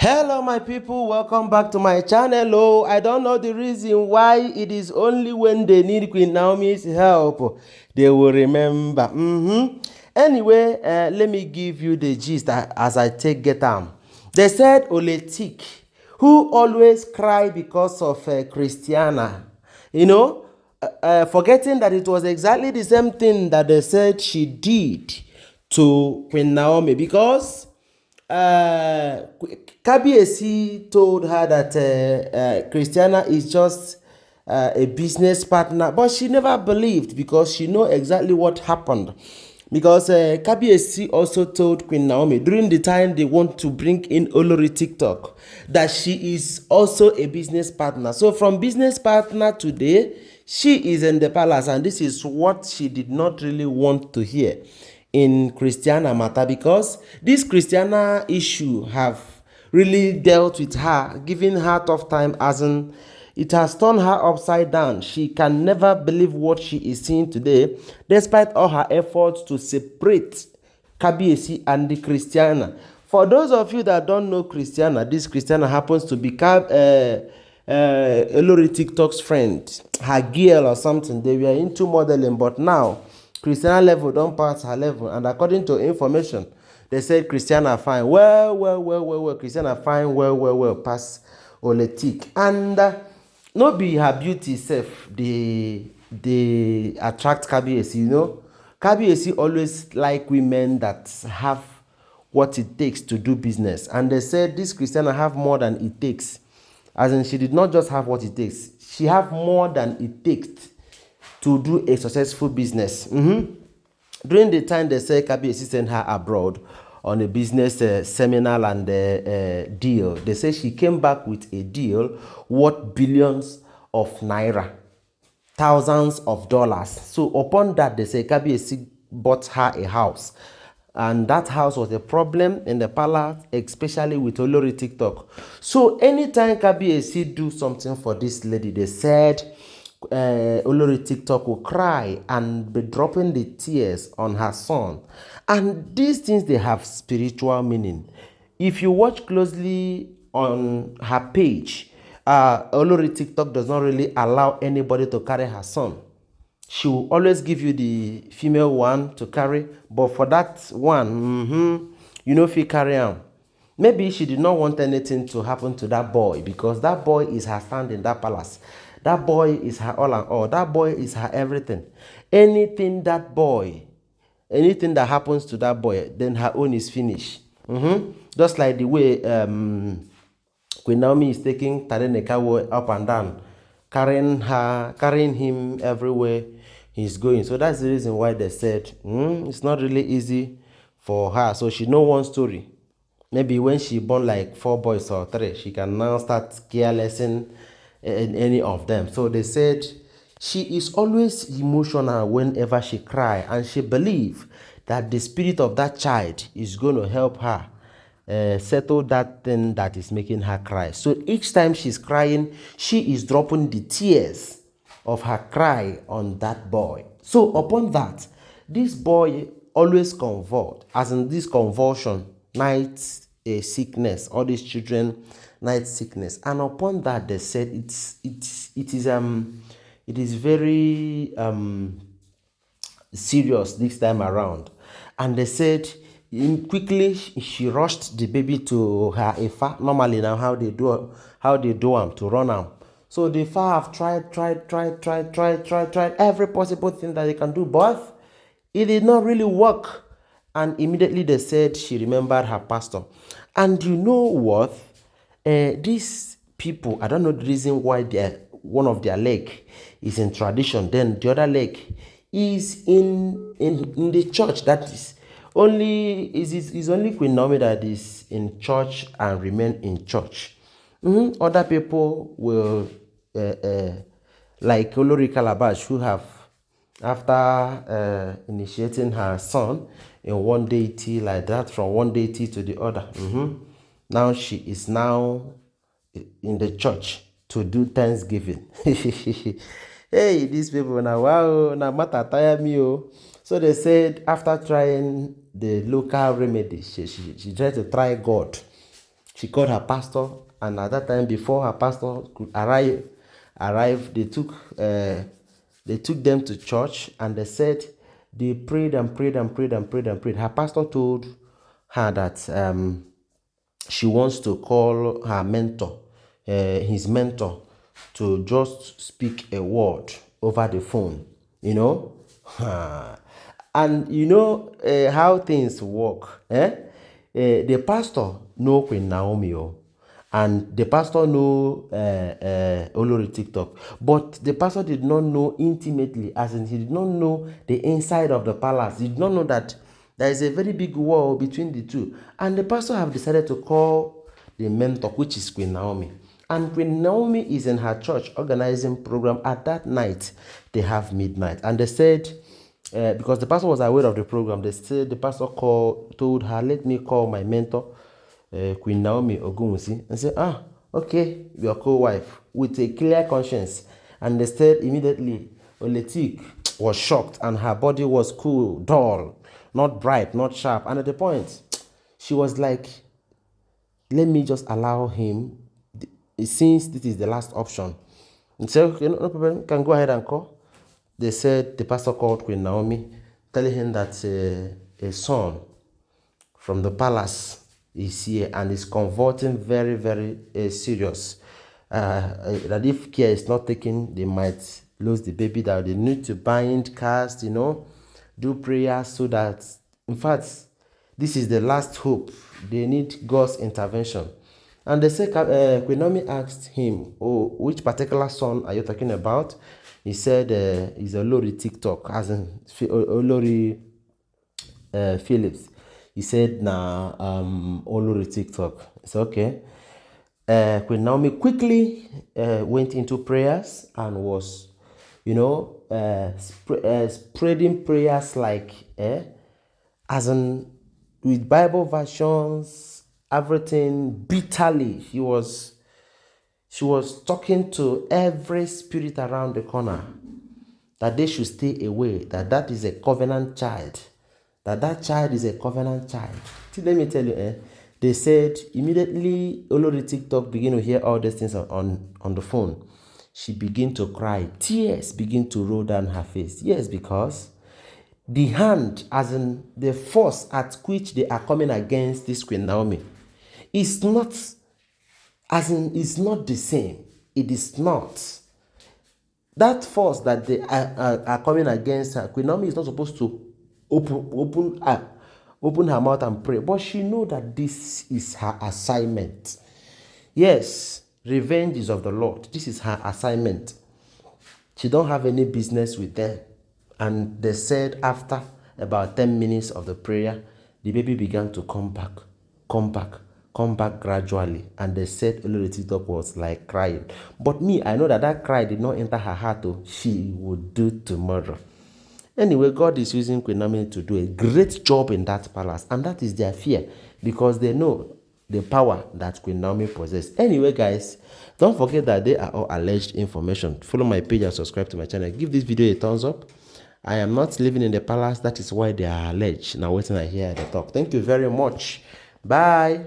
Hello my people, welcome back to my channel. Oh, I don't know the reason why it is only when they need Queen Naomi's help they will remember. Anyway, let me give you the gist as I take get am. They said Oletik, who always cry because of Christiana, forgetting that it was exactly the same thing that they said she did to Queen Naomi, because Kabiyesi told her that Christiana is just a business partner, but she never believed because she know exactly what happened. Because Kabiyesi also told Queen Naomi during the time they want to bring in Olories TikTok that she is also a business partner. So from business partner today, she is in the palace, and this is what she did not really want to hear in Christiana matter, because this Christiana issue have really dealt with her, giving her tough time, as in it has turned her upside down. She can never believe what she is seeing today, despite all her efforts to separate Kabiyesi and the Christiana. For those of you that don't know Christiana, this Christiana happens to be Olories TikTok's friend, her girl or something. They were into modeling, but now Christiana level don't pass her level, and according to information, they said Christiana fine, well, Christiana fine, well, pass Oletik, and no be her beauty self they attract Kabiyesi. Kabiyesi always like women that have what it takes to do business, and they said this Christiana have more than it takes, as in she did not just have what it takes, she have more than it takes to do a successful business. During the time they say Kabiyesi sent her abroad on a business seminar and deal, they say she came back with a deal worth billions of naira, thousands of dollars. So upon that, they say Kabiyesi bought her a house. And that house was a problem in the palace, especially with Olories TikTok. So anytime Kabiyesi do something for this lady, they said Olories TikTok will cry and be dropping the tears on her son. And these things, they have spiritual meaning. If you watch closely on her page, Olories TikTok does not really allow anybody to carry her son. She will always give you the female one to carry, but for that one, you know, if you carry on, maybe she did not want anything to happen to that boy, because that boy is her stand in that palace. That boy is her all and all. That boy is her everything. Anything that happens to that boy, then her own is finished. Just like the way QueenNaomi is taking Tadenikawo up and down, carrying him everywhere he's going. So that's the reason why they said it's not really easy for her. So she know one story. Maybe when she born like 4 boys or 3, she can now start carelessing in any of them. So they said she is always emotional whenever she cry, and she believe that the spirit of that child is going to help her settle that thing that is making her cry. So each time she's crying, she is dropping the tears of her cry on that boy. So upon that, this boy always convulsed, as in this convulsion, night sickness, all these children night sickness. And upon that, they said it is very serious this time around. And they said quickly she rushed the baby to her Ifa. Normally now how they do them to run am. So the Ifa have tried every possible thing that they can do, but it did not really work. And immediately they said she remembered her pastor. And you know what? These people, I don't know the reason why one of their leg is in tradition, then the other leg is in the church. That is only Queen Naomi that is in church and remain in church. Other people will like Olori Calabash, who have, after initiating her son in one deity like that, from one deity to the other, now she is now in the church to do Thanksgiving. Hey, these people now, wow, now matter tire me. Oh. So they said after trying the local remedy, she tried to try God. She called her pastor, and at that time, before her pastor could arrive, they took them to church, and they said they prayed and prayed and prayed and prayed and prayed. Her pastor told her that she wants to call her mentor, his mentor, to just speak a word over the phone, you know. And you know how things work. The pastor know QueenNaomi, and the pastor know Olories TikTok, but the pastor did not know intimately, as in he did not know the inside of the palace. He did not know that there is a very big wall between the two, and the pastor have decided to call the mentor, which is QueenNaomi. And QueenNaomi is in her church organizing program. At that night, they have midnight, and they said, because the pastor was aware of the program, they said the pastor told her, let me call my mentor, QueenNaomi Ogunwusi, and said, okay, your co-wife, with a clear conscience. And they said immediately, Oletik was shocked, and her body was cool, dull, not bright, not sharp. And at the point, she was like, let me just allow him, since this is the last option. And said, okay, no problem, you can go ahead and call. They said the pastor called QueenNaomi, telling him that a son from the palace is here and is converting very, very serious. That if care is not taken, they might lose the baby, that they need to bind, cast, do prayers, so that, in fact, this is the last hope. They need God's intervention. And they said, QueenNaomi asked him, which particular son are you talking about? He said, he's Olories TikTok, as in Olories Phillips. He said, Olories TikTok. It's okay. QueenNaomi quickly went into prayers and was, spreading prayers like, as in with Bible versions, everything bitterly. She was talking to every spirit around the corner that they should stay away, that is a covenant child, that child is a covenant child. See, let me tell you, they said immediately Olories TikTok began to hear all these things on the phone. She began to cry. Tears begin to roll down her face. Yes, because the hand, as in the force at which they are coming against this QueenNaomi, is not, as in, it's not the same. It is not. That force that they are coming against her, QueenNaomi is not supposed to open her mouth and pray, but she knows that this is her assignment. Yes, revenge is of the Lord. This is her assignment. She don't have any business with them. And they said after about 10 minutes of the prayer, the baby began to come back gradually. And they said Olories TikTok was like crying. But me, I know that cry did not enter her heart. She would do tomorrow. Anyway, God is using QueenNaomi to do a great job in that palace. And that is their fear, because they know the power that QueenNaomi possesses. Anyway, guys, don't forget that they are all alleged information. Follow my page and subscribe to my channel. Give this video a thumbs up. I am not living in the palace. That is why they are alleged. Now, wait till I hear the talk. Thank you very much. Bye.